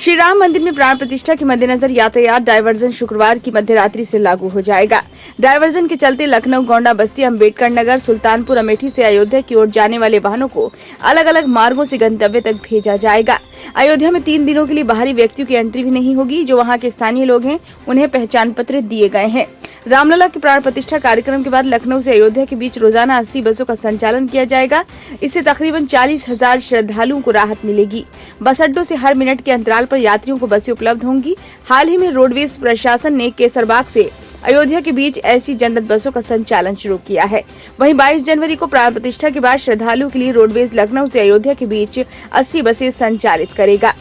श्री राम मंदिर में प्राण प्रतिष्ठा के मद्देनजर यातायात डायवर्जन शुक्रवार की मध्यरात्रि से लागू हो जाएगा। डायवर्जन के चलते लखनऊ, गोंडा, बस्ती, अम्बेडकर नगर, सुल्तानपुर, अमेठी से अयोध्या की ओर जाने वाले वाहनों को अलग अलग मार्गों से गंतव्य तक भेजा जाएगा। अयोध्या में 3 दिनों के लिए बाहरी व्यक्तियों की एंट्री भी नहीं होगी। जो वहां के स्थानीय लोग हैं उन्हें पहचान पत्र दिए गए हैं। रामलला के प्राण प्रतिष्ठा कार्यक्रम के बाद लखनऊ से अयोध्या के बीच रोजाना 80 बसों का संचालन किया जाएगा। इससे तकरीबन 40,000 श्रद्धालुओं को राहत मिलेगी। बस अड्डों से हर मिनट के अंतराल पर यात्रियों को बसें उपलब्ध होंगी। हाल ही में रोडवेज प्रशासन ने केसरबाग से अयोध्या के बीच ऐसी जनरल बसों का संचालन शुरू किया है। वहीं 22 जनवरी को प्राण प्रतिष्ठा के बाद श्रद्धालुओं के लिए रोडवेज लखनऊ से अयोध्या के बीच 80 बसें संचालित करेगा।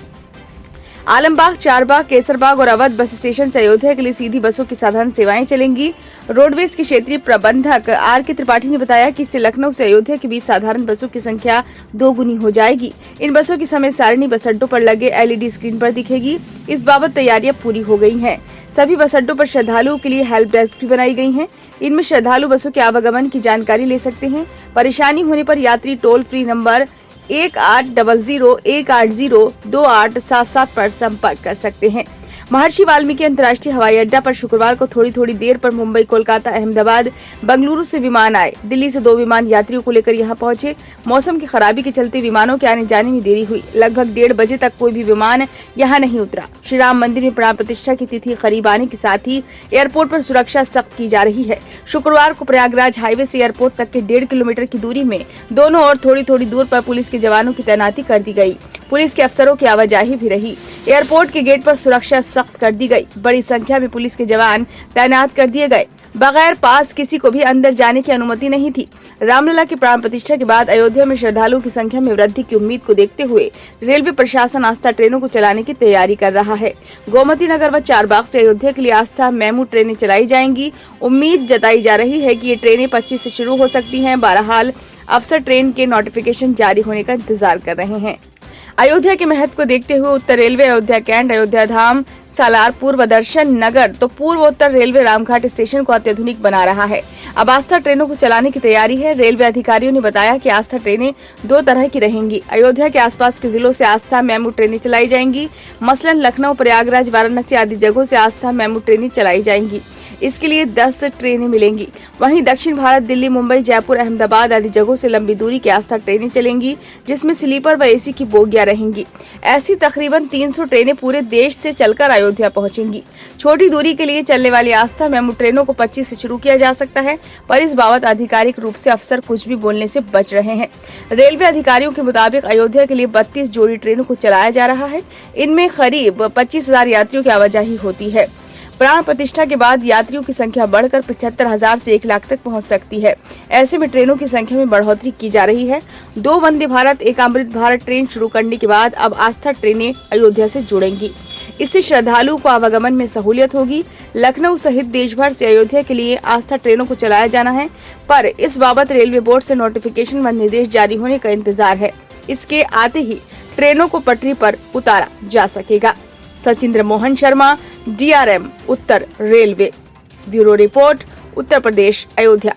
आलमबाग, चारबाग, केसरबाग और अवध बस स्टेशन से अयोध्या के लिए सीधी बसों की साधारण सेवाएं चलेंगी। रोडवेज के क्षेत्रीय प्रबंधक R.K. त्रिपाठी ने बताया कि इससे लखनऊ से अयोध्या के बीच साधारण बसों की संख्या 2 गुनी हो जाएगी। इन बसों की समय सारणी बस अड्डों पर लगे LED स्क्रीन पर दिखेगी। इस बाबत तैयारियां पूरी हो गई हैं। सभी बस अड्डों पर श्रद्धालुओं के लिए हेल्प डेस्क भी बनाई गई हैं। इनमें श्रद्धालु बसों के आवागमन की जानकारी ले सकते हैं। परेशानी होने पर यात्री टोल फ्री नंबर 1800-180-2877 पर संपर्क कर सकते हैं। महर्षि वाल्मीकि अंतर्राष्ट्रीय हवाई अड्डा पर शुक्रवार को थोड़ी देर पर मुंबई, कोलकाता, अहमदाबाद, बेंगलुरु से विमान आए। दिल्ली से 2 विमान यात्रियों को लेकर यहां पहुंचे। मौसम की खराबी के चलते विमानों के आने जाने में देरी हुई। लगभग 1:30 बजे तक कोई भी विमान यहां नहीं उतरा। श्री राम मंदिर में प्राण प्रतिष्ठा की तिथि करीब आने के साथ ही एयरपोर्ट पर सुरक्षा सख्त की जा रही है। शुक्रवार को प्रयागराज हाईवे से एयरपोर्ट तक के 1.5 किलोमीटर की दूरी में दोनों ओर थोड़ी दूर पर पुलिस के जवानों की तैनाती कर दी गई। पुलिस के अफसरों की आवाजाही भी रही। एयरपोर्ट के गेट पर सुरक्षा सख्त कर दी गई। बड़ी संख्या में पुलिस के जवान तैनात कर दिए गए। बगैर पास किसी को भी अंदर जाने की अनुमति नहीं थी। रामलला की प्राण प्रतिष्ठा के बाद अयोध्या में श्रद्धालुओं की संख्या में वृद्धि की उम्मीद को देखते हुए रेलवे प्रशासन आस्था ट्रेनों को चलाने की तैयारी कर रहा है। गोमती नगर व चारबाग से अयोध्या के लिए आस्था मेमू ट्रेनें चलाई जाएंगी। उम्मीद जताई जा रही है कि ये ट्रेनें 25 से शुरू हो सकती हैं। बहरहाल अफसर ट्रेन के नोटिफिकेशन जारी होने का इंतजार कर रहे हैं। अयोध्या के महत्व को देखते हुए उत्तर रेलवे अयोध्या कैंट, अयोध्या धाम, सालारपुर व दर्शन नगर तो पूर्व उत्तर रेलवे रामघाट स्टेशन को अत्याधुनिक बना रहा है। अब आस्था ट्रेनों को चलाने की तैयारी है। रेलवे अधिकारियों ने बताया कि आस्था ट्रेनें 2 तरह की रहेंगी। अयोध्या के आसपास के जिलों से आस्था मेमू ट्रेनें चलाई जाएंगी। मसलन लखनऊ, प्रयागराज, वाराणसी आदि जगहों से आस्था मेमू ट्रेनें चलाई जाएंगी। इसके लिए 10 ट्रेनें मिलेंगी। वहीं दक्षिण भारत, दिल्ली, मुंबई, जयपुर, अहमदाबाद आदि जगहों से लंबी दूरी की आस्था ट्रेनें चलेंगी, जिसमें स्लीपर व AC की बोगियां रहेंगी। ऐसी तकरीबन 300 ट्रेनें पूरे देश से चलकर अयोध्या पहुंचेंगी। छोटी दूरी के लिए चलने वाली आस्था मेमू ट्रेनों को 25 से शुरू किया जा सकता है, पर इस बाबत आधिकारिक रूप से अफसर कुछ भी बोलने से बच रहे हैं। रेलवे अधिकारियों के मुताबिक अयोध्या के लिए 32 जोड़ी ट्रेनों को चलाया जा रहा है। इनमें करीब 25,000 यात्रियों की आवाजाही होती है। प्राण प्रतिष्ठा के बाद यात्रियों की संख्या बढ़कर 75,000 से 1 लाख तक पहुंच सकती है। ऐसे में ट्रेनों की संख्या में बढ़ोतरी की जा रही है। 2 वंदे भारत, 1 अमृत भारत ट्रेन शुरू करने के बाद अब आस्था ट्रेनें अयोध्या से जुड़ेंगी। इससे श्रद्धालुओं को आवागमन में सहूलियत होगी। लखनऊ सहित देश भर से अयोध्या के लिए आस्था ट्रेनों को चलाया जाना है, पर इस बाबत रेलवे बोर्ड से नोटिफिकेशन व निर्देश जारी होने का इंतजार है। इसके आते ही ट्रेनों को पटरी पर उतारा जा सकेगा। सचिंद्र मोहन शर्मा, DRM उत्तर railway, bureau report, Uttar Pradesh, Ayodhya.